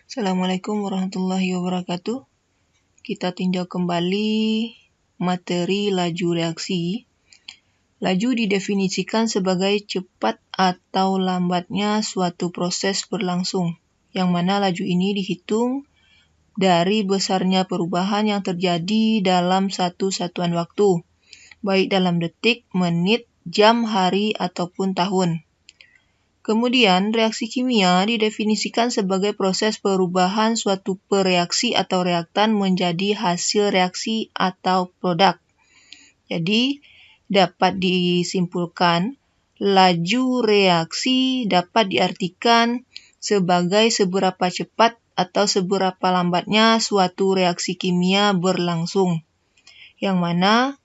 Assalamualaikum warahmatullahi wabarakatuh. Kita tinjau kembali materi laju reaksi. Laju didefinisikan sebagai cepat atau lambatnya suatu proses berlangsung, yang mana laju ini dihitung dari besarnya perubahan yang terjadi dalam satu satuan waktu, baik dalam detik, menit, jam, hari, ataupun tahun. Kemudian, reaksi kimia didefinisikan sebagai proses perubahan suatu pereaksi atau reaktan menjadi hasil reaksi atau produk. Jadi, dapat disimpulkan, laju reaksi dapat diartikan sebagai seberapa cepat atau seberapa lambatnya suatu reaksi kimia berlangsung, yang mana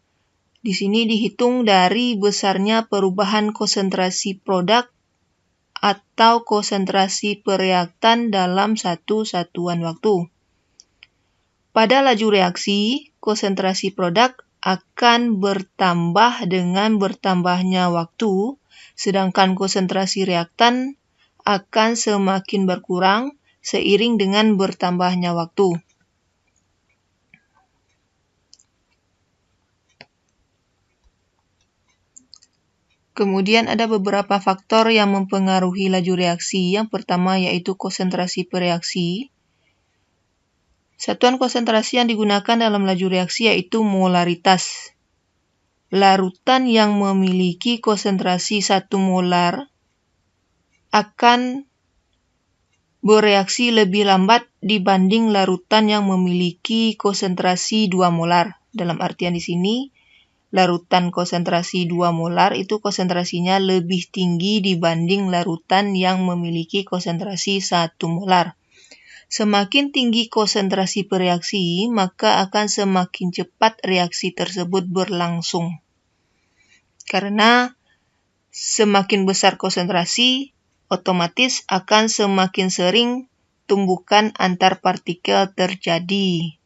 di sini dihitung dari besarnya perubahan konsentrasi produk atau konsentrasi pereaktan dalam satu satuan waktu. Pada laju reaksi, konsentrasi produk akan bertambah dengan bertambahnya waktu, sedangkan konsentrasi reaktan akan semakin berkurang seiring dengan bertambahnya waktu. Kemudian ada beberapa faktor yang mempengaruhi laju reaksi. Yang pertama yaitu konsentrasi pereaksi. Satuan konsentrasi yang digunakan dalam laju reaksi yaitu molaritas. Larutan yang memiliki konsentrasi 1 molar akan bereaksi lebih lambat dibanding larutan yang memiliki konsentrasi 2 molar. Dalam artian di sini, larutan konsentrasi 2 molar itu konsentrasinya lebih tinggi dibanding larutan yang memiliki konsentrasi 1 molar. Semakin tinggi konsentrasi pereaksi, maka akan semakin cepat reaksi tersebut berlangsung. Karena semakin besar konsentrasi, otomatis akan semakin sering tumbukan antar partikel terjadi.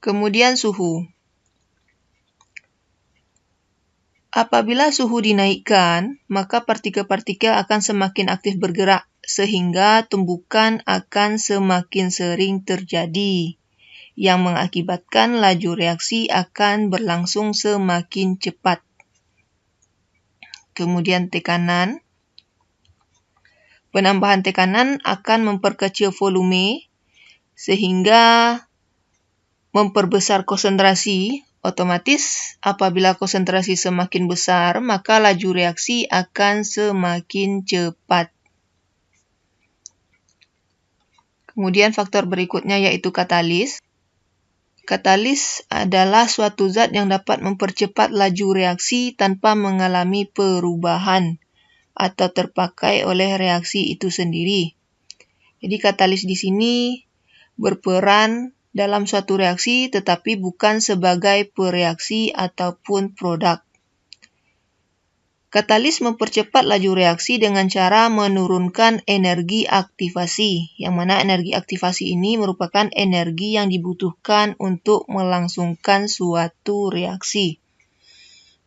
Kemudian suhu. Apabila suhu dinaikkan, maka partikel-partikel akan semakin aktif bergerak, sehingga tumbukan akan semakin sering terjadi, yang mengakibatkan laju reaksi akan berlangsung semakin cepat. Kemudian tekanan. Penambahan tekanan akan memperkecil volume, sehingga memperbesar konsentrasi. Otomatis, apabila konsentrasi semakin besar, maka laju reaksi akan semakin cepat. Kemudian faktor berikutnya yaitu katalis. Katalis adalah suatu zat yang dapat mempercepat laju reaksi tanpa mengalami perubahan atau terpakai oleh reaksi itu sendiri. Jadi katalis di sini berperan dalam suatu reaksi tetapi bukan sebagai pereaksi ataupun produk. Katalis mempercepat laju reaksi dengan cara menurunkan energi aktivasi, yang mana energi aktivasi ini merupakan energi yang dibutuhkan untuk melangsungkan suatu reaksi.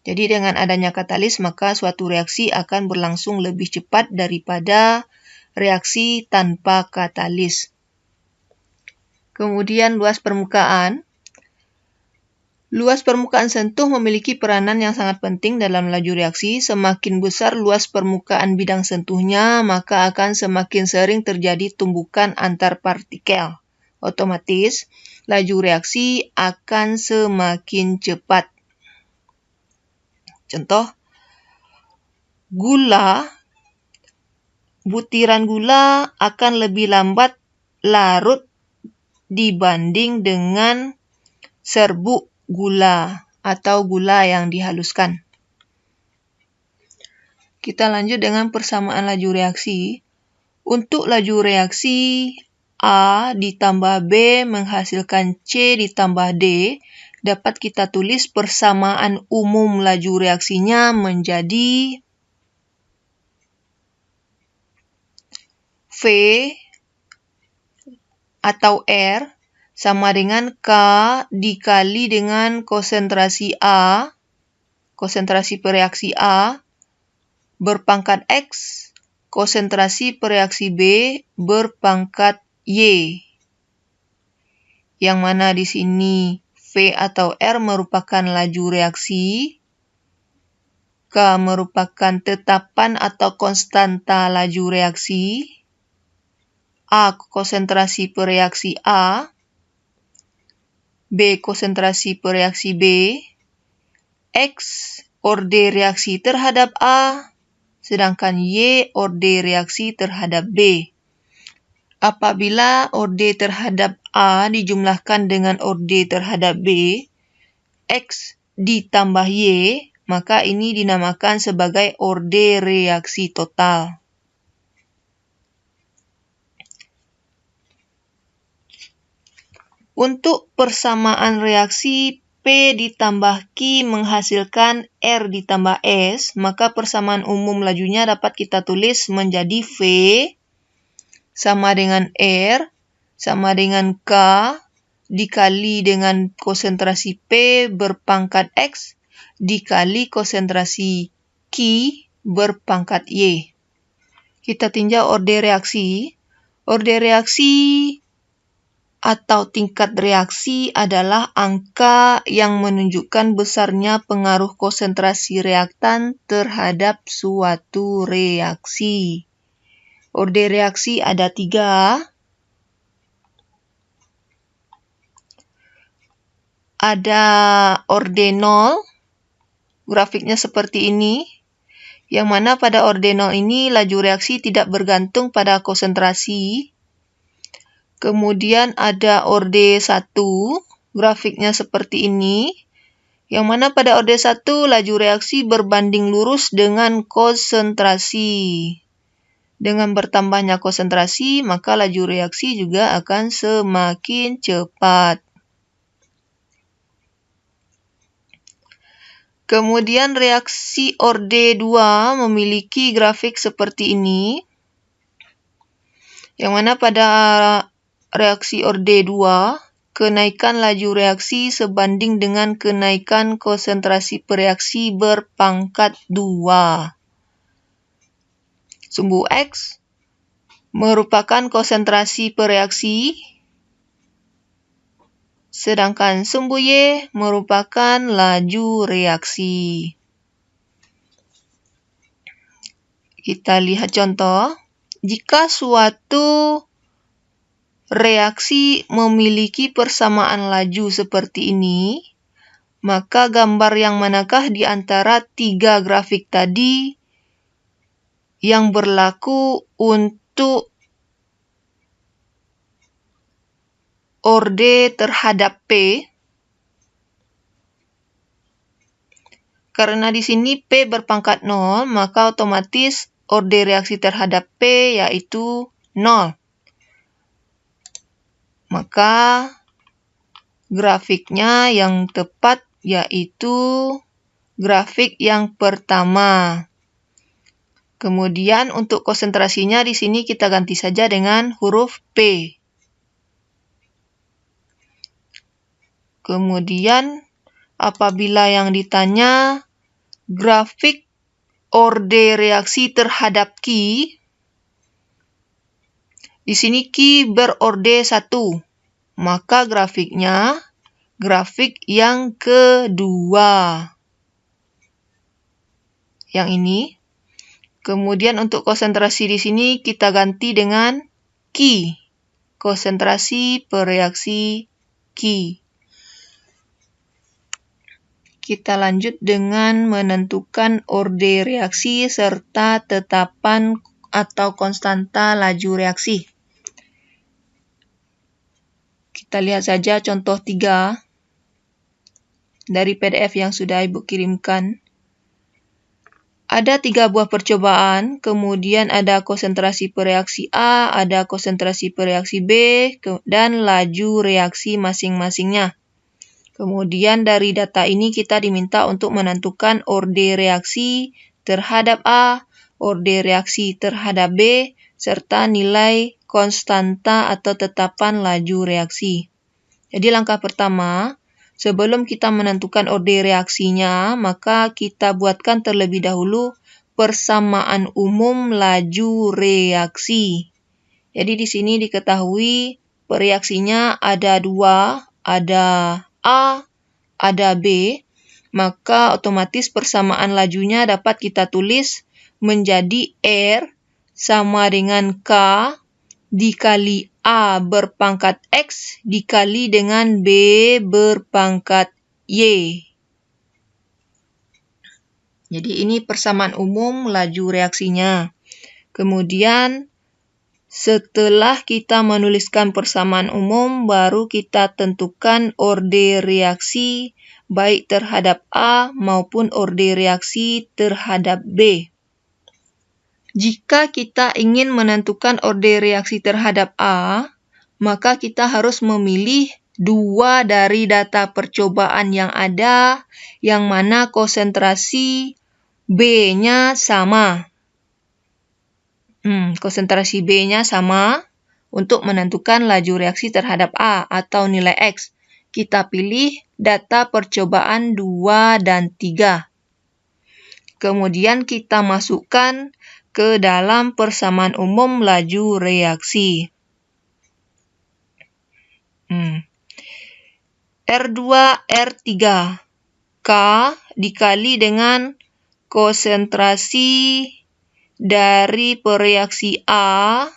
Jadi dengan adanya katalis, maka suatu reaksi akan berlangsung lebih cepat daripada reaksi tanpa katalis. Kemudian luas permukaan. Luas permukaan sentuh memiliki peranan yang sangat penting dalam laju reaksi. Semakin besar luas permukaan bidang sentuhnya, maka akan semakin sering terjadi tumbukan antar partikel. Otomatis, laju reaksi akan semakin cepat. Contoh, gula, butiran gula akan lebih lambat larut dibanding dengan serbuk gula atau gula yang dihaluskan. Kita lanjut dengan persamaan laju reaksi. Untuk laju reaksi A ditambah B menghasilkan C ditambah D, dapat kita tulis persamaan umum laju reaksinya menjadi V atau R sama dengan K dikali dengan konsentrasi A, konsentrasi pereaksi A, berpangkat X, konsentrasi pereaksi B berpangkat Y. Yang mana di sini V atau R merupakan laju reaksi, K merupakan tetapan atau konstanta laju reaksi, A konsentrasi pereaksi A, B konsentrasi pereaksi B, X orde reaksi terhadap A, sedangkan Y orde reaksi terhadap B. Apabila orde terhadap A dijumlahkan dengan orde terhadap B, X ditambah Y, maka ini dinamakan sebagai orde reaksi total. Untuk persamaan reaksi P ditambah Q menghasilkan R ditambah S, maka persamaan umum lajunya dapat kita tulis menjadi V sama dengan R sama dengan K dikali dengan konsentrasi P berpangkat X dikali konsentrasi Q berpangkat Y. Kita tinjau orde reaksi. Orde reaksi atau tingkat reaksi adalah angka yang menunjukkan besarnya pengaruh konsentrasi reaktan terhadap suatu reaksi. Orde reaksi ada 3. Ada orde 0, grafiknya seperti ini, yang mana pada orde 0 ini laju reaksi tidak bergantung pada konsentrasi. Kemudian ada orde 1, grafiknya seperti ini, yang mana pada orde 1 laju reaksi berbanding lurus dengan konsentrasi. Dengan bertambahnya konsentrasi, maka laju reaksi juga akan semakin cepat. Kemudian reaksi orde 2 memiliki grafik seperti ini, yang mana pada reaksi orde 2, kenaikan laju reaksi sebanding dengan kenaikan konsentrasi pereaksi berpangkat 2. Sumbu X merupakan konsentrasi pereaksi, sedangkan sumbu Y merupakan laju reaksi. Kita lihat contoh. Jika suatu reaksi memiliki persamaan laju seperti ini, maka gambar yang manakah di antara 3 grafik tadi yang berlaku untuk orde terhadap P? Karena di sini P berpangkat 0, maka otomatis orde reaksi terhadap P yaitu 0. Maka grafiknya yang tepat yaitu grafik yang pertama. Kemudian untuk konsentrasinya di sini kita ganti saja dengan huruf P. Kemudian apabila yang ditanya grafik orde reaksi terhadap Q, di sini Q berorde 1, maka grafiknya grafik yang kedua. Yang ini. Kemudian untuk konsentrasi di sini kita ganti dengan Q, konsentrasi pereaksi Q. Kita lanjut dengan menentukan orde reaksi serta tetapan atau konstanta laju reaksi. Kita lihat saja contoh 3 dari PDF yang sudah Ibu kirimkan. Ada 3 buah percobaan, kemudian ada konsentrasi pereaksi A, ada konsentrasi pereaksi B, dan laju reaksi masing-masingnya. Kemudian dari data ini kita diminta untuk menentukan orde reaksi terhadap A, orde reaksi terhadap B, serta nilai konstanta atau tetapan laju reaksi. Jadi langkah pertama, sebelum kita menentukan orde reaksinya, maka kita buatkan terlebih dahulu persamaan umum laju reaksi. Jadi di sini diketahui reaksinya ada dua, ada A, ada B, maka otomatis persamaan lajunya dapat kita tulis menjadi R sama dengan K dikali A berpangkat X dikali dengan B berpangkat Y. Jadi ini persamaan umum laju reaksinya. Kemudian setelah kita menuliskan persamaan umum, baru kita tentukan orde reaksi baik terhadap A maupun orde reaksi terhadap B. Jika kita ingin menentukan orde reaksi terhadap A, maka kita harus memilih dua dari data percobaan yang ada, yang mana konsentrasi B-nya sama. Konsentrasi B-nya sama untuk menentukan laju reaksi terhadap A atau nilai X. Kita pilih data percobaan 2 dan 3. Kemudian kita masukkan ke dalam persamaan umum laju reaksi. R2, R3. K dikali dengan konsentrasi dari pereaksi A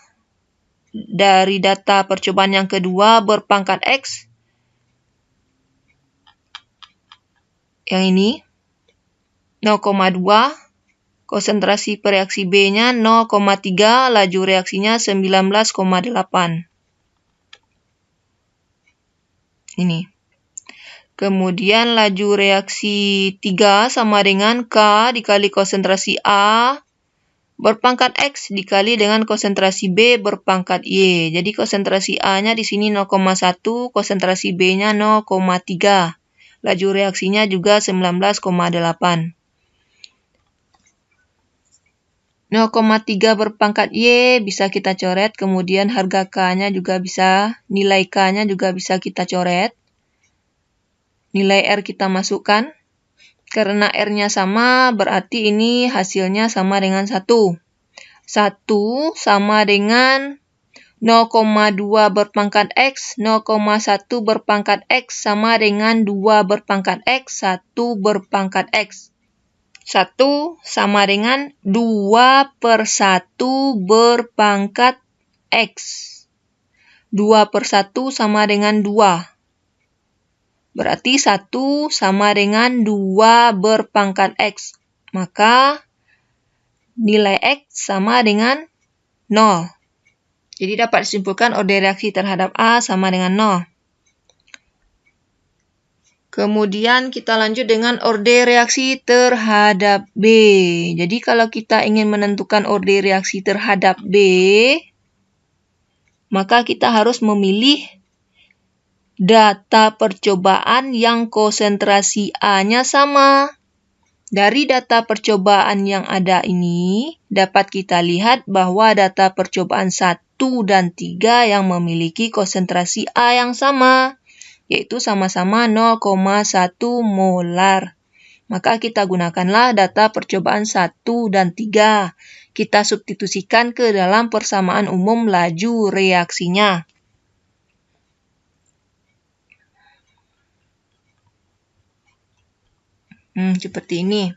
dari data percobaan yang kedua berpangkat X. Yang ini 0,2. Konsentrasi pereaksi B-nya 0,3, laju reaksinya 19,8. Ini. Kemudian laju reaksi 3 sama dengan K dikali konsentrasi A berpangkat X dikali dengan konsentrasi B berpangkat Y. Jadi konsentrasi A-nya di sini 0,1, konsentrasi B-nya 0,3. Laju reaksinya juga 19,8. 0,3 berpangkat Y bisa kita coret, kemudian harga K-nya juga bisa, nilai K-nya juga bisa kita coret. Nilai R kita masukkan. Karena R-nya sama, berarti ini hasilnya sama dengan 1. 1 sama dengan 0,2 berpangkat X, 0,1 berpangkat X sama dengan 2 berpangkat X, 1 berpangkat X. 1 sama dengan 2 per 1 berpangkat X. 2 per 1 sama dengan 2. Berarti 1 sama dengan 2 berpangkat X. Maka nilai X sama dengan 0. Jadi dapat disimpulkan orde reaksi terhadap A sama dengan 0. Kemudian kita lanjut dengan orde reaksi terhadap B. Jadi kalau kita ingin menentukan orde reaksi terhadap B, maka kita harus memilih data percobaan yang konsentrasi A-nya sama. Dari data percobaan yang ada ini, dapat kita lihat bahwa data percobaan 1 dan 3 yang memiliki konsentrasi A yang sama, yaitu sama-sama 0,1 molar. Maka kita gunakanlah data percobaan 1 dan 3. Kita substitusikan ke dalam persamaan umum laju reaksinya. Seperti ini.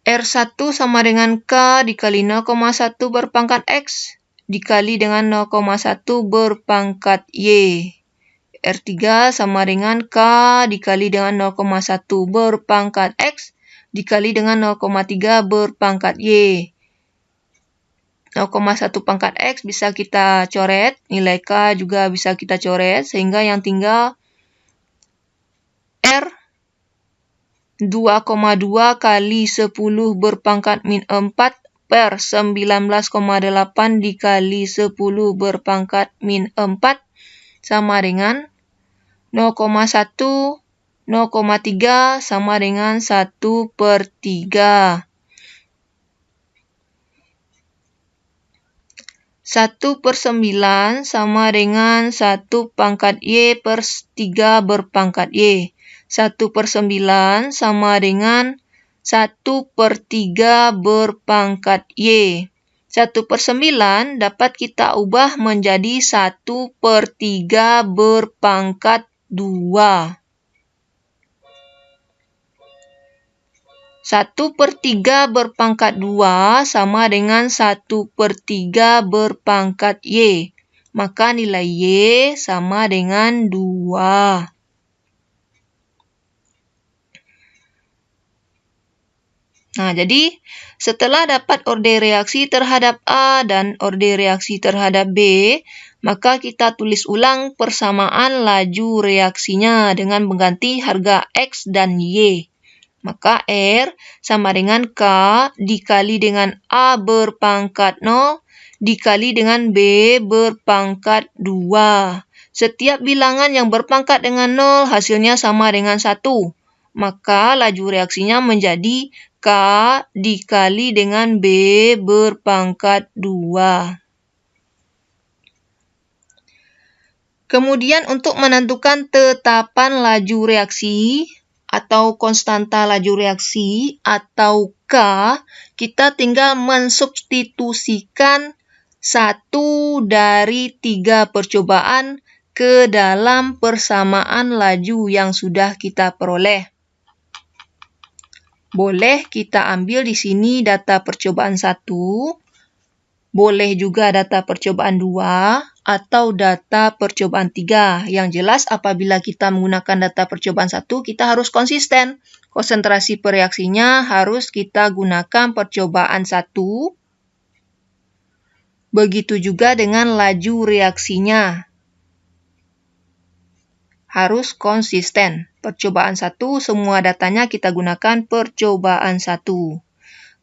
R1 sama dengan K dikali 0,1 berpangkat X dikali dengan 0,1 berpangkat Y. R3 sama dengan K dikali dengan 0,1 berpangkat X dikali dengan 0,3 berpangkat Y. 0,1 pangkat X bisa kita coret, nilai K juga bisa kita coret, sehingga yang tinggal R 2,2 kali 10 berpangkat min 4 per 19,8 dikali 10 berpangkat min 4 sama dengan 0,1, 0,3 sama dengan 1 per 3. 1 per 9 sama dengan 1 pangkat Y per 3 berpangkat Y. 1 per 9 sama dengan 1/3 berpangkat Y. 1/9 dapat kita ubah menjadi 1/3 berpangkat 2. 1/3 berpangkat 2 sama dengan 1/3 berpangkat Y. Maka nilai Y sama dengan 2. Nah, jadi setelah dapat orde reaksi terhadap A dan orde reaksi terhadap B, maka kita tulis ulang persamaan laju reaksinya dengan mengganti harga X dan Y. Maka R sama dengan K dikali dengan A berpangkat 0 dikali dengan B berpangkat 2. Setiap bilangan yang berpangkat dengan 0 hasilnya sama dengan 1. Maka laju reaksinya menjadi K dikali dengan B berpangkat 2. Kemudian untuk menentukan tetapan laju reaksi atau konstanta laju reaksi atau K, kita tinggal mensubstitusikan 1 dari 3 percobaan ke dalam persamaan laju yang sudah kita peroleh. Boleh kita ambil di sini data percobaan 1, boleh juga data percobaan 2, atau data percobaan 3. Yang jelas apabila kita menggunakan data percobaan 1, kita harus konsisten. Konsentrasi pereaksinya harus kita gunakan percobaan 1. Begitu juga dengan laju reaksinya. Harus konsisten. Percobaan 1, semua datanya kita gunakan percobaan 1.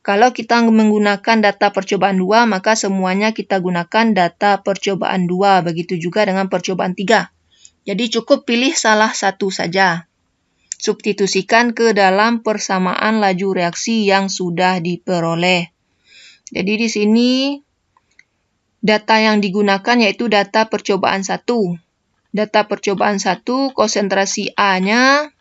Kalau kita menggunakan data percobaan 2, maka semuanya kita gunakan data percobaan 2. Begitu juga dengan percobaan 3. Jadi cukup pilih salah satu saja. Substitusikan ke dalam persamaan laju reaksi yang sudah diperoleh. Jadi di sini data yang digunakan yaitu data percobaan 1. Data percobaan 1, konsentrasi A-nya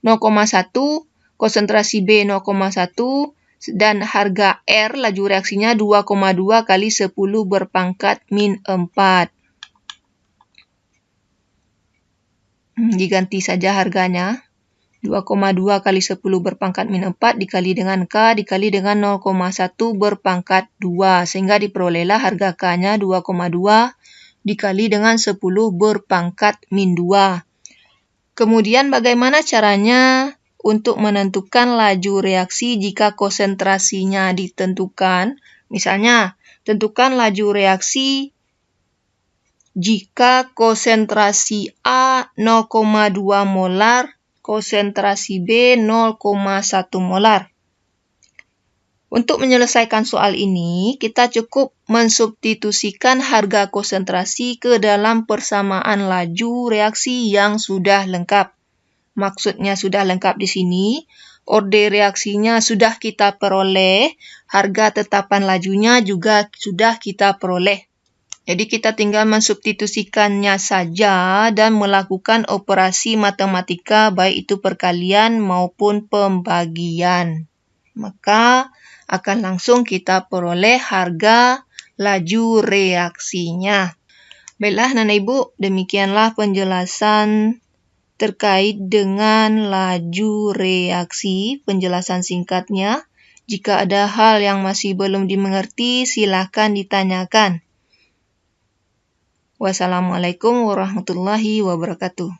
0,1, konsentrasi B 0,1, dan harga R laju reaksinya 2,2 kali 10 berpangkat min 4. Diganti saja harganya. 2,2 kali 10 berpangkat min 4 dikali dengan K dikali dengan 0,1 berpangkat 2. Sehingga diperolehlah harga K-nya 2,2 dikali dengan 10 berpangkat min 2. Kemudian bagaimana caranya untuk menentukan laju reaksi jika konsentrasinya ditentukan? Misalnya, tentukan laju reaksi jika konsentrasi A 0,2 molar, konsentrasi B 0,1 molar. Untuk menyelesaikan soal ini, kita cukup mensubstitusikan harga konsentrasi ke dalam persamaan laju reaksi yang sudah lengkap. Maksudnya sudah lengkap di sini, orde reaksinya sudah kita peroleh, harga tetapan lajunya juga sudah kita peroleh. Jadi kita tinggal mensubstitusikannya saja dan melakukan operasi matematika baik itu perkalian maupun pembagian. Maka akan langsung kita peroleh harga laju reaksinya. Baiklah Nana Ibu, demikianlah penjelasan terkait dengan laju reaksi, penjelasan singkatnya. Jika ada hal yang masih belum dimengerti, silakan ditanyakan. Wassalamualaikum warahmatullahi wabarakatuh.